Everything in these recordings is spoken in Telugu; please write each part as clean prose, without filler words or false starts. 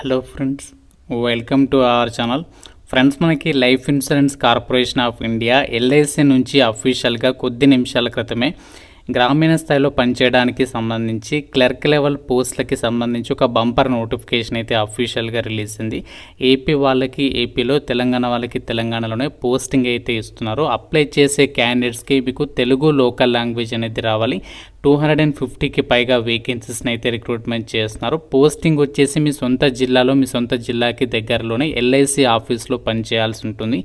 Hello friends, welcome to our channel. Friends, మనకి life insurance corporation of India LIC నుంచి అఫీషియల్గా కొద్ది నిమిషాల క్రితమే గ్రామీణ స్థాయిలో పనిచేయడానికి సంబంధించి క్లర్క్ లెవెల్ పోస్టులకి సంబంధించి ఒక బంపర్ నోటిఫికేషన్ అయితే అఫీషియల్గా రిలీజ్ అయింది. ఏపీ వాళ్ళకి ఏపీలో, తెలంగాణ వాళ్ళకి తెలంగాణలోనే పోస్టింగ్ అయితే ఇస్తున్నారు. అప్లై చేసే క్యాండిడేట్స్కి మీకు తెలుగు లోకల్ లాంగ్వేజ్ అనేది రావాలి. 250కి పైగా వేకెన్సీస్ని అయితే రిక్రూట్మెంట్ చేస్తున్నారు. పోస్టింగ్ వచ్చేసి మీ సొంత జిల్లాలో, మీ సొంత జిల్లాకి దగ్గరలోనే ఎల్ఐసి ఆఫీస్లో పనిచేయాల్సి ఉంటుంది.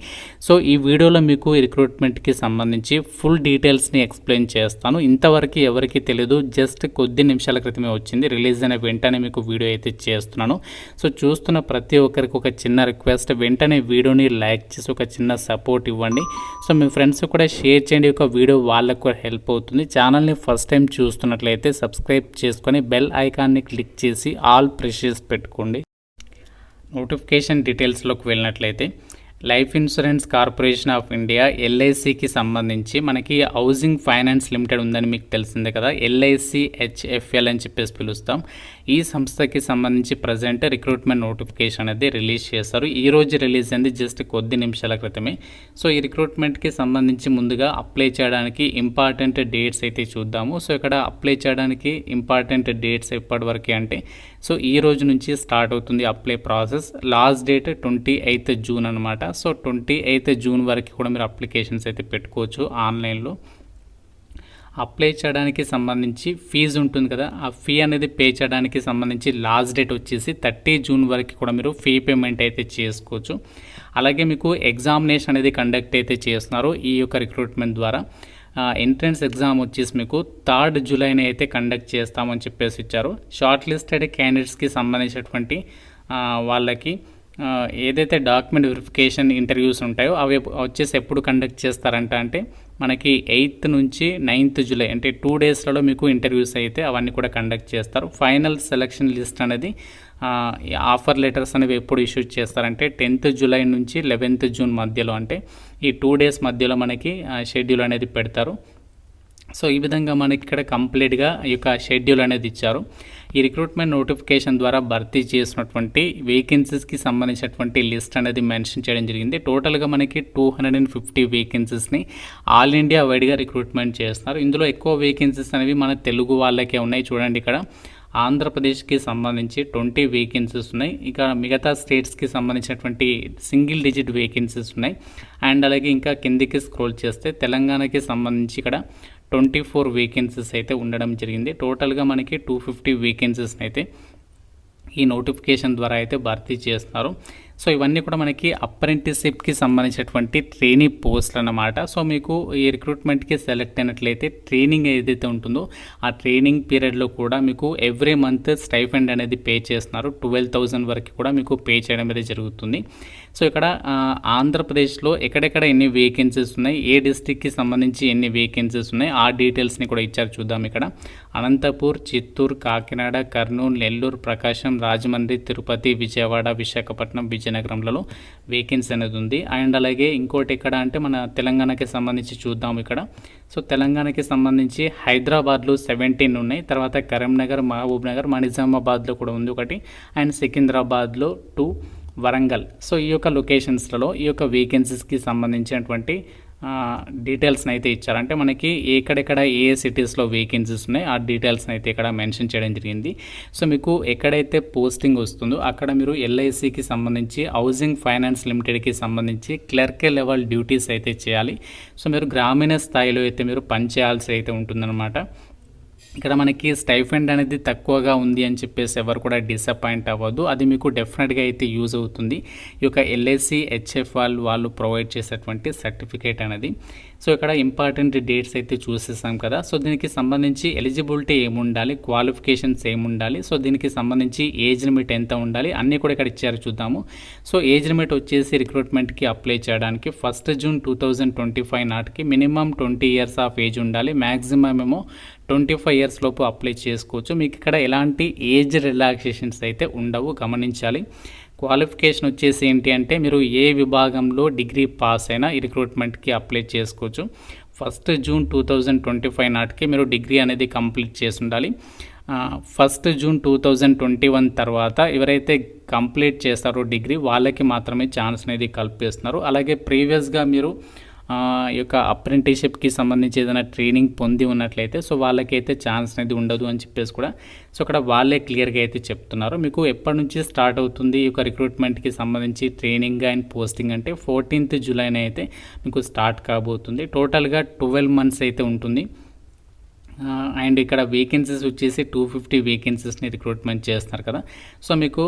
సో ఈ వీడియోలో మీకు ఈ రిక్రూట్మెంట్కి సంబంధించి ఫుల్ డీటెయిల్స్ని ఎక్స్ప్లెయిన్ చేస్తాను. ఇంతవరకు ఎవరికి తెలియదు, జస్ట్ కొద్ది నిమిషాల క్రితమే వచ్చింది. రిలీజ్ అయిన వెంటనే మీకు వీడియో అయితే చేస్తున్నాను. సో చూస్తున్న ప్రతి ఒక్కరికి ఒక చిన్న రిక్వెస్ట్, వెంటనే వీడియోని లైక్ చేసి ఒక చిన్న సపోర్ట్ ఇవ్వండి. సో మీ ఫ్రెండ్స్ కూడా షేర్ చేయండి. ఒక వీడియో వాళ్ళకు కూడా హెల్ప్ అవుతుంది. ఛానల్ని ఫస్ట్ టైం చూస్తున్నట్లయితే సబ్స్క్రైబ్ చేసుకొని బెల్ ఐకాన్ని క్లిక్ చేసి ఆల్ ప్రెస్ చేసి పెట్టుకోండి. నోటిఫికేషన్ డీటెయిల్స్లోకి వెళ్ళినట్లయితే life insurance corporation of India ఎల్ఐసికి సంబంధించి మనకి హౌసింగ్ ఫైనాన్స్ లిమిటెడ్ ఉందని మీకు తెలిసిందే కదా. ఎల్ఐసి హెచ్ఎఫ్ఎల్ అని చెప్పేసి పిలుస్తాం. ఈ సంస్థకి సంబంధించి ప్రజెంట్ రిక్రూట్మెంట్ నోటిఫికేషన్ అనేది రిలీజ్ చేస్తారు. ఈ రోజు రిలీజ్ అయింది, జస్ట్ కొద్ది నిమిషాల క్రితమే. సో ఈ రిక్రూట్మెంట్కి సంబంధించి ముందుగా అప్లై చేయడానికి ఇంపార్టెంట్ డేట్స్ అయితే చూద్దాము. సో ఇక్కడ అప్లై చేయడానికి ఇంపార్టెంట్ డేట్స్ ఎప్పటివరకు అంటే, సో ఈ రోజు నుంచి స్టార్ట్ అవుతుంది apply process. Last date 28 June అనమాట. సో 28 జూన్ వరకు కూడా మీరు అప్లికేషన్స్ అయితే పెట్టుకోవచ్చు ఆన్లైన్లో. అప్లై చేయడానికి సంబంధించి ఫీజు ఉంటుంది కదా, ఆ ఫీ అనేది పే చేయడానికి సంబంధించి లాస్ట్ డేట్ వచ్చేసి 30 జూన్ వరకు కూడా మీరు ఫీ పేమెంట్ అయితే చేసుకోవచ్చు. అలాగే మీకు ఎగ్జామినేషన్ అనేది కండక్ట్ అయితే చేస్తున్నారు ఈ యొక్క రిక్రూట్మెంట్ ద్వారా. ఎంట్రన్స్ ఎగ్జామ్ వచ్చేసి మీకు 3 జూలైని అయితే కండక్ట్ చేస్తామని చెప్పేసి ఇచ్చారు. షార్ట్ లిస్టెడ్ క్యాండిడేట్స్కి సంబంధించినటువంటి వాళ్ళకి ఏదైతే డాక్యుమెంట్ వెరిఫికేషన్ ఇంటర్వ్యూస్ ఉంటాయో అవి వచ్చేసి ఎప్పుడు కండక్ట్ చేస్తారంట అంటే మనకి 8th నుంచి 9th జూలై అంటే 2 డేస్లలో మీకు ఇంటర్వ్యూస్ అయితే అవన్నీ కూడా కండక్ట్ చేస్తారు. ఫైనల్ సెలక్షన్ లిస్ట్ అనేది ఆఫర్ లెటర్స్ అనేవి ఎప్పుడు ఇష్యూ చేస్తారంటే 10th జూలై నుంచి 11th జూన్ మధ్యలో, అంటే ఈ 2 డేస్ మధ్యలో మనకి షెడ్యూల్ అనేది పెడతారు. సో ఈ విధంగా మనకి ఇక్కడ కంప్లీట్గా ఈ యొక్క షెడ్యూల్ అనేది ఇచ్చారు. ఈ రిక్రూట్మెంట్ నోటిఫికేషన్ ద్వారా భర్తీ చేసినటువంటి వేకెన్సీస్కి సంబంధించినటువంటి లిస్ట్ అనేది మెన్షన్ చేయడం జరిగింది. టోటల్గా మనకి 250 వేకెన్సీస్ని ఆల్ ఇండియా వైడ్గా రిక్రూట్మెంట్ చేస్తున్నారు. ఇందులో ఎక్కువ వేకెన్సీస్ అనేవి మన తెలుగు వాళ్ళకే ఉన్నాయి. చూడండి, ఇక్కడ ఆంధ్రప్రదేశ్కి సంబంధించి 20 వేకెన్సీస్ ఉన్నాయి. ఇక మిగతా స్టేట్స్కి సంబంధించినటువంటి సింగిల్ డిజిట్ వేకెన్సీస్ ఉన్నాయి. అండ్ అలాగే ఇంకా కిందికి స్క్రోల్ చేస్తే తెలంగాణకి సంబంధించి ఇక్కడ 24 వేకెన్సీస్ అయితే ఉండడం జరిగింది. టోటల్గా మనకి 250 వేకెన్సీస్ని అయితే ఈ నోటిఫికేషన్ ద్వారా అయితే భర్తీ చేస్తున్నారు. సో ఇవన్నీ కూడా మనకి అప్రెంటిస్షిప్కి సంబంధించినటువంటి ట్రైనింగ్ పోస్టులు అన్నమాట. సో మీకు ఈ రిక్రూట్మెంట్కి సెలెక్ట్ అయినట్లయితే ట్రైనింగ్ ఏదైతే ఉంటుందో ఆ ట్రైనింగ్ పీరియడ్లో కూడా మీకు ఎవ్రీ మంత్ స్టైఫండ్ అనేది పే చేస్తున్నారు. 12,000 వరకు కూడా మీకు పే చేయడం అనేది జరుగుతుంది. సో ఇక్కడ ఆంధ్రప్రదేశ్లో ఎక్కడెక్కడ ఎన్ని వేకెన్సీస్ ఉన్నాయి, ఏ డిస్టిక్కి సంబంధించి ఎన్ని వేకెన్సీస్ ఉన్నాయి, ఆ డీటెయిల్స్ని కూడా ఇచ్చారు. చూద్దాం. ఇక్కడ అనంతపూర్, చిత్తూరు, కాకినాడ, కర్నూలు, నెల్లూరు, ప్రకాశం, రాజమండ్రి, తిరుపతి, విజయవాడ, విశాఖపట్నం, విజయనగరంలలో వేకెన్సీ అనేది ఉంది. అండ్ అలాగే ఇంకోటి ఎక్కడ అంటే మన తెలంగాణకి సంబంధించి చూద్దాం. ఇక్కడ సో తెలంగాణకి సంబంధించి హైదరాబాద్లో 17 ఉన్నాయి. తర్వాత కరీంనగర్, మహబూబ్ నగర్, నిజామాబాద్లో కూడా ఉంది ఒకటి. అండ్ సికింద్రాబాద్లో 2, వరంగల్. సో ఈ యొక్క లొకేషన్స్లలో ఈ యొక్క వేకెన్సీస్కి సంబంధించినటువంటి డీటెయిల్స్ని అయితే ఇచ్చారు. అంటే మనకి ఎక్కడెక్కడ ఏ సిటీస్లో వేకెన్సీస్ ఉన్నాయి ఆ డీటెయిల్స్ని అయితే ఇక్కడ మెన్షన్ చేయడం జరిగింది. సో మీకు ఎక్కడైతే పోస్టింగ్ వస్తుందో అక్కడ మీరు ఎల్ఐసికి సంబంధించి హౌసింగ్ ఫైనాన్స్ లిమిటెడ్కి సంబంధించి క్లర్క్ లెవెల్ డ్యూటీస్ అయితే చేయాలి. సో మీరు గ్రామీణ స్థాయిలో అయితే మీరు పనిచేయాల్సి అయితే ఉంటుందన్నమాట. ఇక్కడ మనకి స్టైఫండ్ అనేది తక్కువగా ఉంది అని చెప్పేసి ఎవరు కూడా డిసప్పాయింట్ అవ్వద్దు. అది మీకు డెఫినెట్గా అయితే యూజ్ అవుతుంది. ఈ యొక్క ఎల్ఐసి హెచ్ఎఫ్ వాళ్ళు ప్రొవైడ్ చేసేటువంటి సర్టిఫికేట్ అనేది. సో ఇక్కడ ఇంపార్టెంట్ డేట్స్ అయితే చూసేసాం కదా. సో దీనికి సంబంధించి ఎలిజిబిలిటీ ఏముండాలి, క్వాలిఫికేషన్స్ ఏముండాలి, సో దీనికి సంబంధించి ఏజ్ లిమిట్ ఎంత ఉండాలి అన్నీ కూడా ఇక్కడ ఇచ్చారు. చూద్దాము. సో ఏజ్ లిమిట్ వచ్చేసి రిక్రూట్మెంట్కి అప్లై చేయడానికి 1 జూన్ 2025 నాటికి మినిమం 20 ఇయర్స్ ఆఫ్ ఏజ్ ఉండాలి. మ్యాక్సిమం ఏమో 25 ఇయర్స్ లోపు అప్లై చేసుకోవచ్చు. మీకు ఇక్కడ ఎలాంటి ఏజ్ రిలాక్సేషన్స్ అయితే ఉండవు, గమనించాలి. క్వాలిఫికేషన్ వచ్చేసి ఏంటి అంటే మీరు ఏ విభాగంలో డిగ్రీ పాస్ అయినా ఈ రిక్రూట్మెంట్కి అప్లై చేసుకోవచ్చు. 1 జూన్ 2025 నాటికి మీరు డిగ్రీ అనేది కంప్లీట్ చేసి ఉండాలి. 1 జూన్ 2021 తర్వాత ఎవరైతే కంప్లీట్ చేస్తారో డిగ్రీ వాళ్ళకి మాత్రమే ఛాన్స్ అనేది కల్పిస్తున్నారు. అలాగే ప్రీవియస్గా మీరు ఈ యొక్క అప్రెంటిస్షిప్కి సంబంధించి ఏదైనా ట్రైనింగ్ పొంది ఉన్నట్లయితే సో వాళ్ళకైతే ఛాన్స్ అనేది ఉండదు అని చెప్పేసి కూడా సో అక్కడ వాళ్ళే క్లియర్గా అయితే చెప్తున్నారు. మీకు ఎప్పటి నుంచి స్టార్ట్ అవుతుంది ఈ యొక్క రిక్రూట్మెంట్కి సంబంధించి ట్రైనింగ్ అండ్ పోస్టింగ్ అంటే 14th జూలైన అయితే మీకు స్టార్ట్ కాబోతుంది. టోటల్గా 12 months అయితే ఉంటుంది. అండ్ ఇక్కడ వేకెన్సీస్ వచ్చేసి 250 వేకెన్సీస్ని రిక్రూట్మెంట్ చేస్తున్నారు కదా. సో మీకు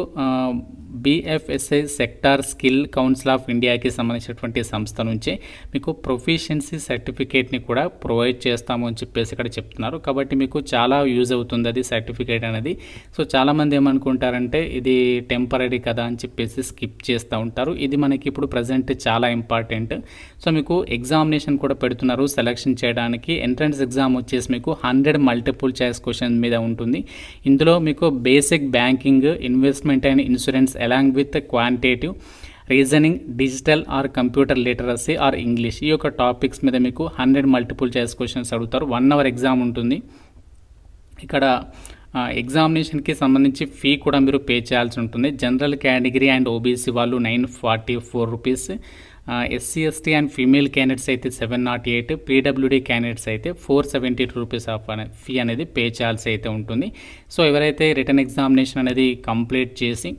BFSI sector skill council of ఇండియాకి సంబంధించినటువంటి సంస్థ నుంచి మీకు ప్రొఫిషియన్సీ సర్టిఫికేట్ని కూడా ప్రొవైడ్ చేస్తాము అని చెప్పేసి ఇక్కడ చెప్తున్నారు. కాబట్టి మీకు చాలా యూజ్ అవుతుంది అది సర్టిఫికేట్ అనేది. సో చాలామంది ఏమనుకుంటారంటే ఇది టెంపరీ కదా అని చెప్పేసి స్కిప్ చేస్తూ ఉంటారు. ఇది మనకి ఇప్పుడు ప్రజెంట్ చాలా ఇంపార్టెంట్. సో మీకు ఎగ్జామినేషన్ కూడా పెడుతున్నారు సెలెక్షన్ చేయడానికి. ఎంట్రన్స్ ఎగ్జామ్ వచ్చేసి మీకు 100 మల్టిపుల్ చాయిస్ క్వశ్చన్ మీద ఉంటుంది. ఇందులో మీకు basic banking, investment and insurance along with quantitative reasoning, digital or computer literacy or English ఈ యొక్క టాపిక్స్ మీద మీకు 100 మల్టిపుల్ చాయిస్ క్వశ్చన్స్ అడుగుతారు. 1 hour ఎగ్జామ్ ఉంటుంది. ఇక్కడ ఎగ్జామినేషన్కి సంబంధించి ఫీ కూడా మీరు పే చేయాల్సి ఉంటుంది. జనరల్ కేటగిరీ అండ్ ఓబీసీ వాళ్ళు 944 rupees, SC ST and female candidates అయితే 708, PWD క్యాండిడేట్స్ అయితే 472 రూపీస్ ఆఫ్ ఫీ అనేది పే చేయాల్సి అయితే ఉంటుంది. సో ఎవరైతే రిటర్న్ ఎగ్జామినేషన్ అనేది కంప్లీట్ చేసి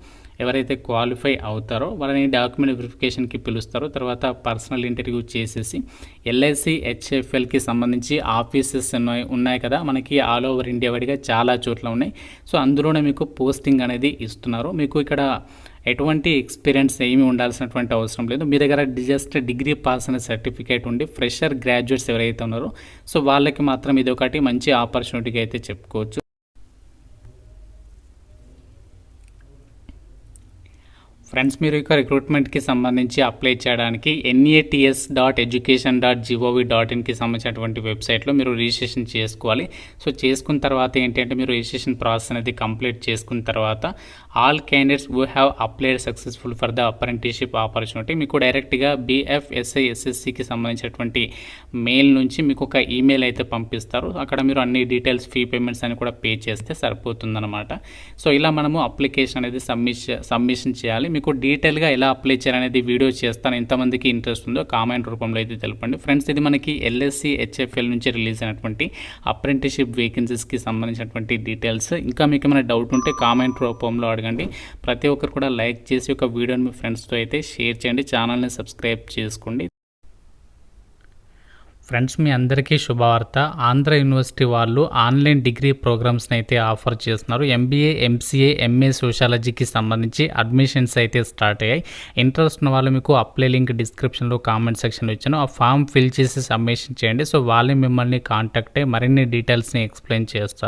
ఎవరైతే క్వాలిఫై అవుతారో వాళ్ళని డాక్యుమెంట్ వెరిఫికేషన్కి పిలుస్తారో, తర్వాత పర్సనల్ ఇంటర్వ్యూ చేసేసి LIC HFLకి సంబంధించి ఆఫీసెస్ ఉన్నాయి కదా మనకి ఆల్ ఓవర్ ఇండియా వైడ్గా చాలా చోట్ల ఉన్నాయి. సో అందులోనే మీకు పోస్టింగ్ అనేది ఇస్తున్నారు. మీకు ఇక్కడ ఎటువంటి ఎక్స్పీరియన్స్ ఏమీ ఉండాల్సినటువంటి అవసరం లేదు. మీ దగ్గర జస్ట్ డిగ్రీ పాస్ అనే సర్టిఫికేట్ ఉండి ఫ్రెషర్ గ్రాడ్యుయేట్స్ ఎవరైతే ఉన్నారో సో వాళ్ళకి మాత్రం ఇది ఒకటి మంచి ఆపర్చునిటీగా అయితే చెప్పుకోవచ్చు. ఫ్రెండ్స్, మీరు ఇక రిక్రూట్మెంట్కి సంబంధించి అప్లై చేయడానికి NATS.education.gov.inకి సంబంధించినటువంటి వెబ్సైట్లో మీరు రిజిస్ట్రేషన్ చేసుకోవాలి. సో చేసుకున్న తర్వాత ఏంటంటే మీరు రిజిస్ట్రేషన్ ప్రాసెస్ అనేది కంప్లీట్ చేసుకున్న తర్వాత all candidates who have applied successful for the apprenticeship opportunity మీకు డైరెక్ట్గా BFSI SSCకి సంబంధించినటువంటి మెయిల్ నుంచి మీకు ఒక ఈమెయిల్ అయితే పంపిస్తారు. అక్కడ మీరు అన్ని డీటెయిల్స్, ఫీ పేమెంట్స్ అని కూడా పే చేస్తే సరిపోతుందన్నమాట. సో ఇలా మనము అప్లికేషన్ అనేది సబ్మిషన్ చేయాలి. మీకు డీటెయిల్గా ఎలా అప్లై చేయాలనేది వీడియో చేస్తాను. ఎంతమందికి ఇంట్రెస్ట్ ఉందో కామెంట్ రూపంలో అయితే తెలపండి. ఫ్రెండ్స్, ఇది మనకి LSC HFL నుంచి రిలీజ్ అయినటువంటి అప్రెంటిస్షిప్ వేకెన్సీస్కి సంబంధించినటువంటి డీటెయిల్స్. ఇంకా మీకు ఏమైనా డౌట్ ఉంటే కామెంట్ రూపంలో అడగండి. ప్రతి ఒక్కరు కూడా లైక్ చేసి ఒక వీడియోని మీ ఫ్రెండ్స్తో అయితే షేర్ చేయండి. ఛానల్ని సబ్స్క్రైబ్ చేసుకోండి. ఫ్రెండ్స్, మీ అందరికీ శుభవార్త. ఆంధ్ర యూనివర్సిటీ వాళ్ళు ఆన్లైన్ డిగ్రీ ప్రోగ్రామ్స్ని అయితే ఆఫర్ చేస్తున్నారు. MBA, MCA, MA సోషాలజీకి సంబంధించి అడ్మిషన్స్ అయితే స్టార్ట్ అయ్యాయి. ఇంట్రెస్ట్ ఉన్న వాళ్ళు మీకు అప్లై లింక్ డిస్క్రిప్షన్లో కామెంట్ సెక్షన్లో ఇచ్చాను. ఆ ఫామ్ ఫిల్ చేసి సబ్మిషన్ చేయండి. సో వాళ్ళే మిమ్మల్ని కాంటాక్ట్ అయ్యి మరిన్ని డీటెయిల్స్ని ఎక్స్ప్లెయిన్ చేస్తారు.